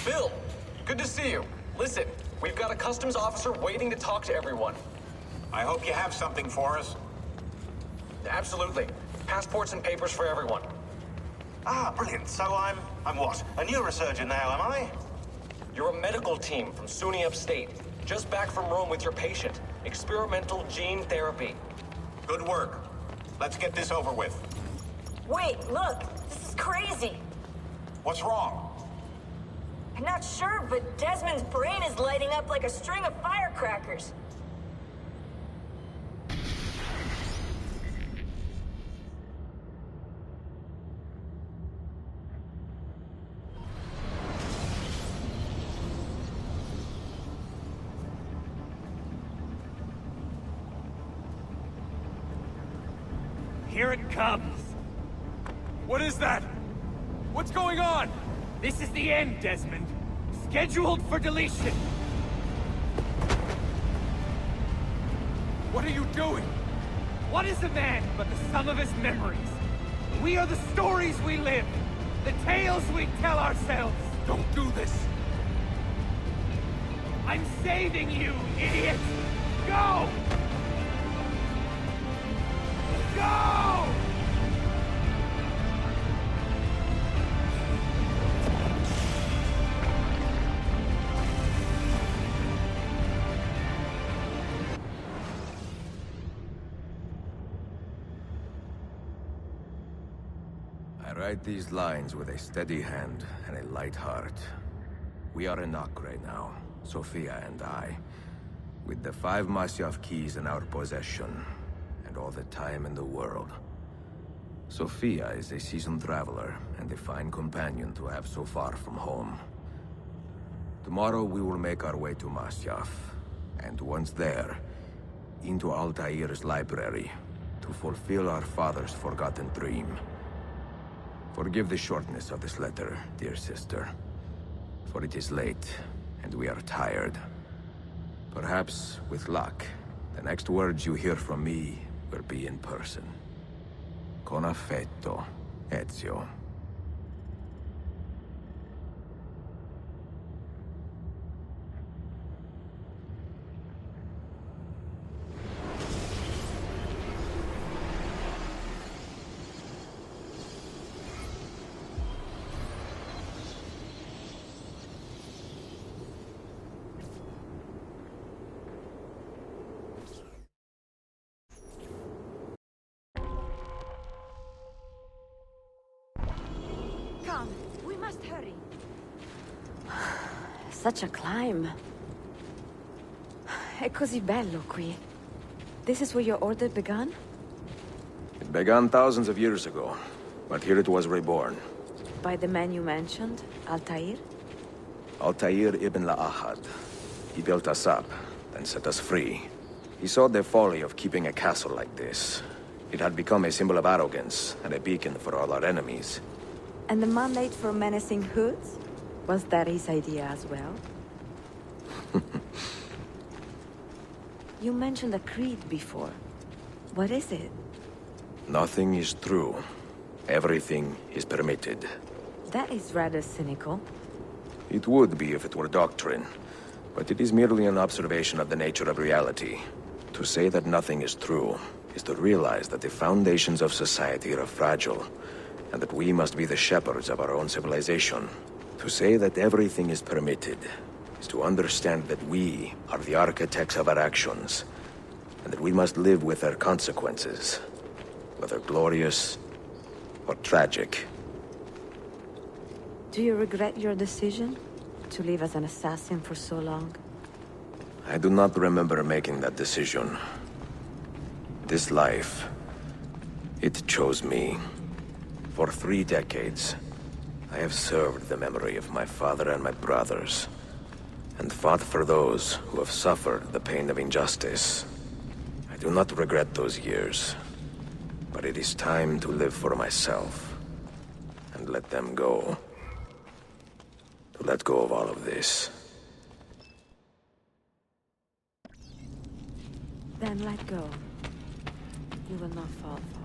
Bill, good to see you. Listen, we've got a customs officer waiting to talk to everyone. I hope you have something for us. Absolutely. Passports and papers for everyone. Ah, brilliant. So I'm what? A neurosurgeon now, am I? You're a medical team from SUNY Upstate. Just back from Rome with your patient. Experimental gene therapy. Good work. Let's get this over with. Wait, look! This is crazy! What's wrong? I'm not sure, but Desmond's brain is lighting up like a string of firecrackers. Here it comes! What is that? What's going on? This is the end, Desmond. Scheduled for deletion. What are you doing? What is a man but the sum of his memories? We are the stories we live, the tales we tell ourselves. Don't do this. I'm saving you, idiot! Go! Go! I write these lines with a steady hand and a light heart. We are in Nock right now, Sophia and I, with the 5 Masyaf keys in our possession, and all the time in the world. Sophia is a seasoned traveler, and a fine companion to have so far from home. Tomorrow we will make our way to Masyaf, and once there, into Altaiir's library, to fulfill our father's forgotten dream. Forgive the shortness of this letter, dear sister, for it is late, and we are tired. Perhaps, with luck, the next words you hear from me will be in person. Con affetto, Ezio. Come, we must hurry. Such a climb. È così bello qui. This is where your order began? It began thousands of years ago, but here it was reborn. By the man you mentioned, Altaiir? Altaiir ibn La'ahad. He built us up, then set us free. He saw the folly of keeping a castle like this. It had become a symbol of arrogance, and a beacon for all our enemies. And the mandate for menacing hoods? Was that his idea as well? You mentioned a creed before. What is it? Nothing is true. Everything is permitted. That is rather cynical. It would be if it were doctrine, but it is merely an observation of the nature of reality. To say that nothing is true is to realize that the foundations of society are fragile, and that we must be the shepherds of our own civilization. To say that everything is permitted is to understand that we are the architects of our actions, and that we must live with their consequences, whether glorious or tragic. Do you regret your decision to live as an assassin for so long? I do not remember making that decision. This life, it chose me. For 3 decades, I have served the memory of my father and my brothers, and fought for those who have suffered the pain of injustice. I do not regret those years, but it is time to live for myself, and let them go. To let go of all of this. Then let go. You will not fall far.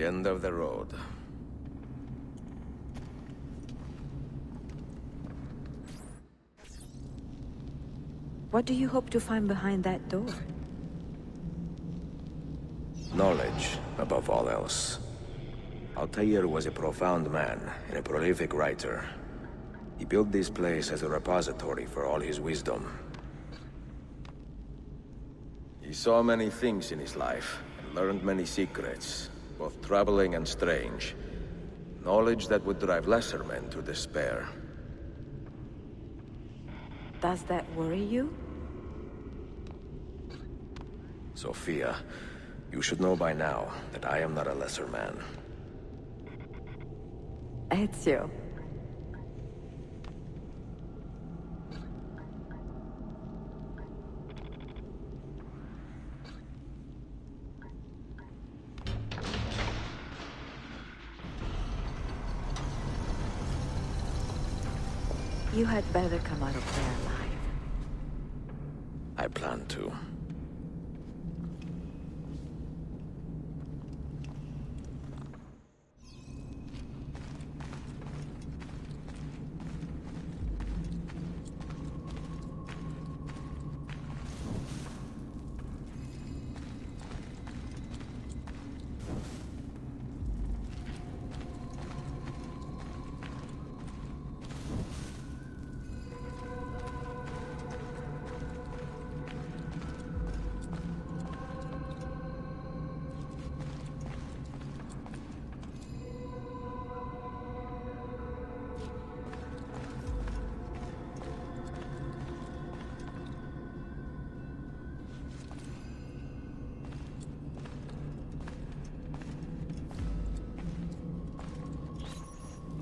end of the road. What do you hope to find behind that door? Knowledge, above all else. Altaiir was a profound man and a prolific writer. He built this place as a repository for all his wisdom. He saw many things in his life, and learned many secrets, both troubling and strange. Knowledge that would drive lesser men to despair. Does that worry you? Sophia, you should know by now that I am not a lesser man. Ezio. You had better come out of there alive. I plan to.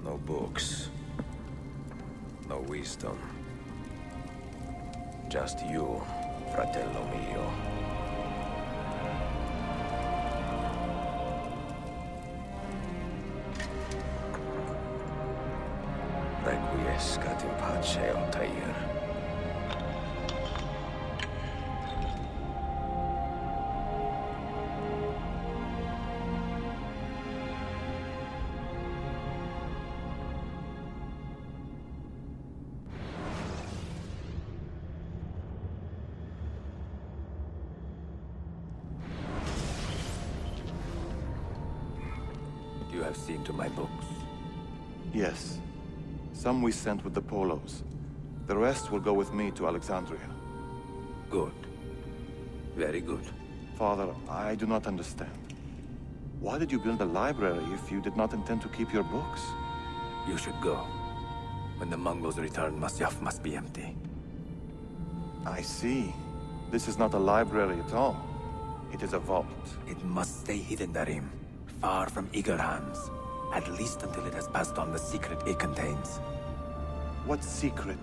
No books. No wisdom. Just you, Fratello mio. Requiescat in pace, Altaiir. You have seen to my books. Yes. Some we sent with the Polos. The rest will go with me to Alexandria. Good. Very good. Father, I do not understand. Why did you build a library if you did not intend to keep your books? You should go. When the Mongols return, Masyaf must be empty. I see. This is not a library at all. It is a vault. It must stay hidden, Darim. Far from eager hands. At least until it has passed on the secret it contains. What secret?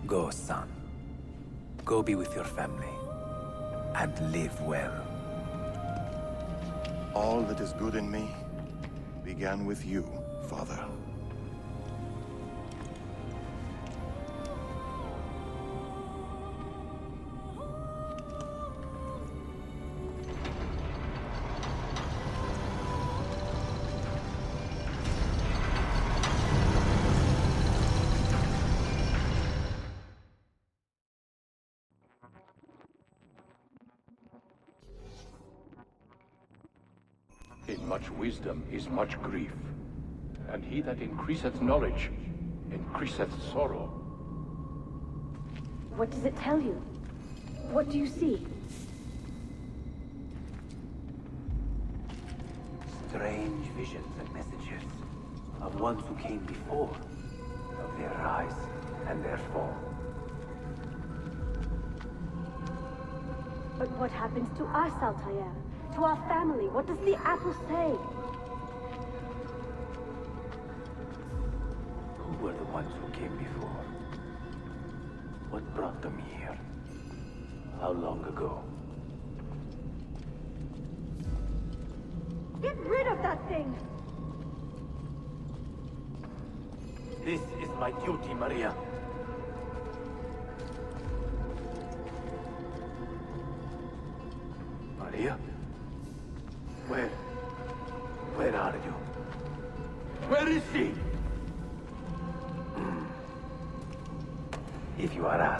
Go, son. Go be with your family. And live well. All that is good in me began with you, Father. In much wisdom is much grief, and he that increaseth knowledge increaseth sorrow. What does it tell you? What do you see? Strange visions and messages of ones who came before, of their rise and their fall. But what happens to us, Altaiir? To our family? What does the apple say? Who were the ones who came before? What brought them here? How long ago? Get rid of that thing! This is my duty, Maria. Maria? Where are you?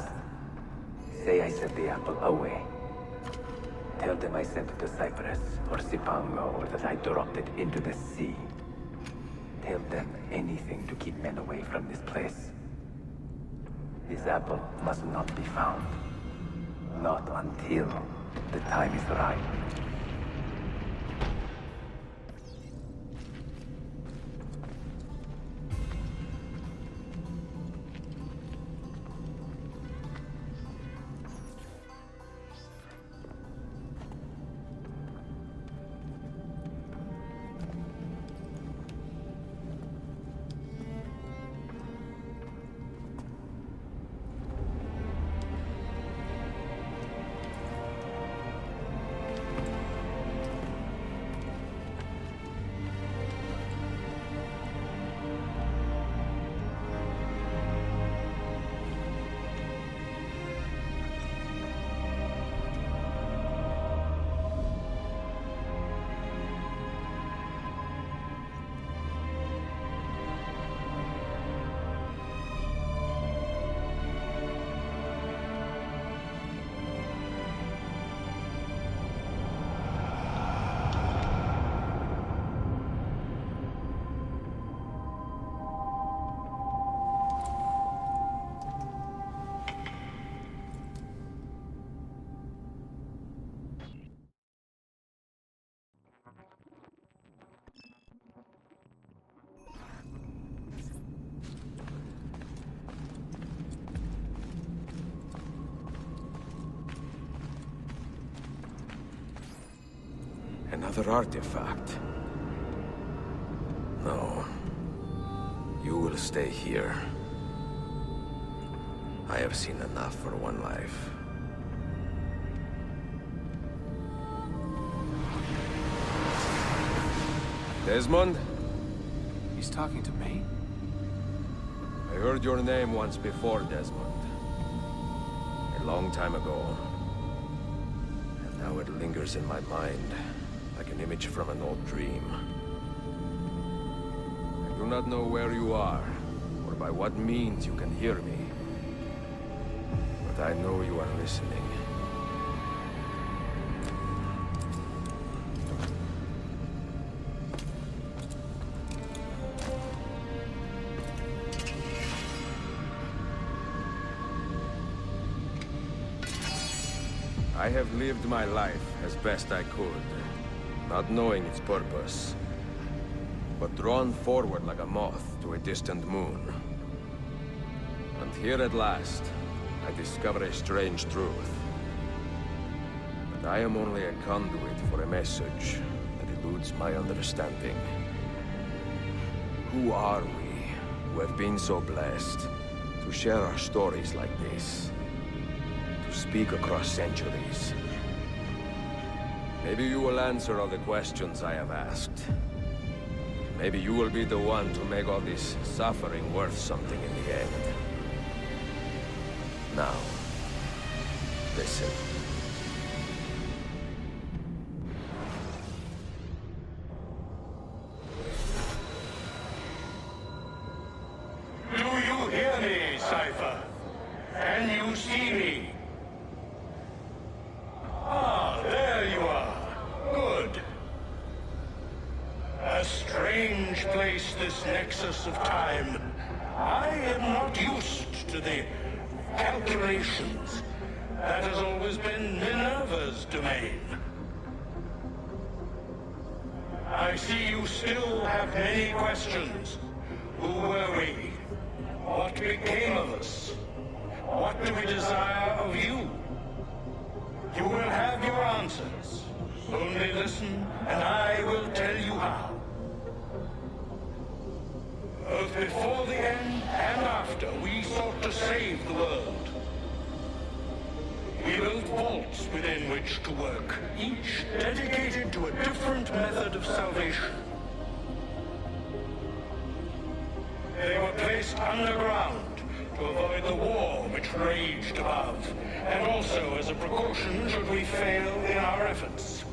past. Say I sent the apple away. Tell them I sent it to Cyprus or Cipango, or that I dropped it into the sea. Tell them anything to keep men away from this place. This apple must not be found. Not until the time is right. Another artifact. No. You will stay here. I have seen enough for one life. Desmond? He's talking to me? I heard your name once before, Desmond. A long time ago. And now it lingers in my mind, like an image from an old dream. I do not know where you are, or by what means you can hear me. But I know you are listening. I have lived my life as best I could, not knowing its purpose, but drawn forward like a moth to a distant moon. And here at last, I discover a strange truth. That I am only a conduit for a message that eludes my understanding. Who are we, who have been so blessed, to share our stories like this? To speak across centuries. Maybe you will answer all the questions I have asked. Maybe you will be the one to make all this suffering worth something in the end. Now, listen. Do you hear me, Cypher? Can you see me? Ah, there you are. Good. A strange place, this nexus of time. I am not used to the calculations. That has always been Minerva's domain. I see you still have many questions. Who were we? What became of us? What do we desire of you? You will have your answers. Only listen, and I will tell you how. Both before the end and after, we sought to save the world. We built vaults within which to work, each dedicated to a different method of salvation. They were placed underground to avoid the war which raged above, and also as a precaution should we fail in our efforts.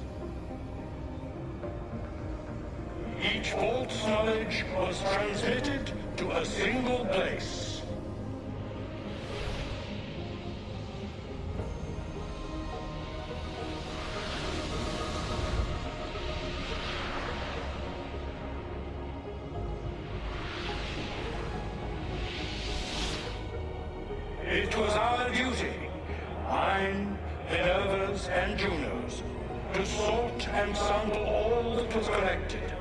Each vault's knowledge was transmitted to a single place. It was our duty, mine, Minerva's, and Juno's, to sort and sample all that was collected.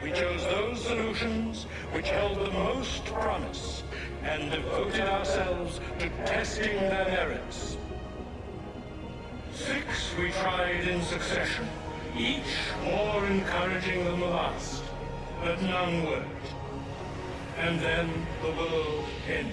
We chose those solutions which held the most promise, and devoted ourselves to testing their merits. 6 we tried in succession, each more encouraging than the last, but none worked. And then the world ended.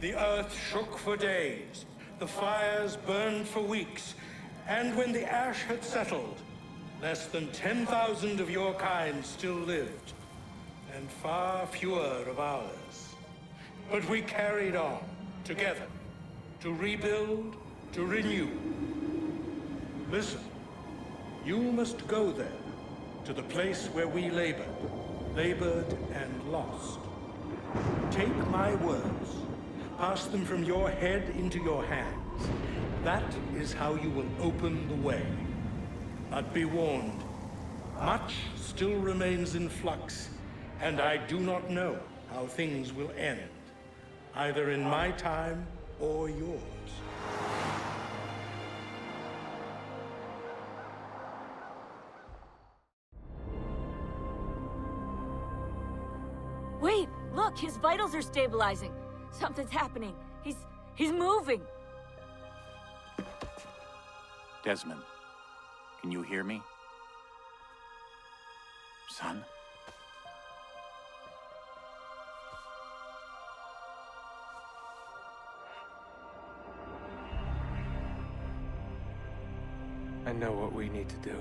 The earth shook for days, the fires burned for weeks, and when the ash had settled, less than 10,000 of your kind still lived, and far fewer of ours. But we carried on, together, to rebuild, to renew. Listen, you must go there, to the place where we labored and lost. Take my words. Pass them from your head into your hands. That is how you will open the way. But be warned, much still remains in flux, and I do not know how things will end, either in my time or yours. Wait, look, his vitals are stabilizing. Something's happening. He's moving. Desmond, can you hear me? Son? I know what we need to do.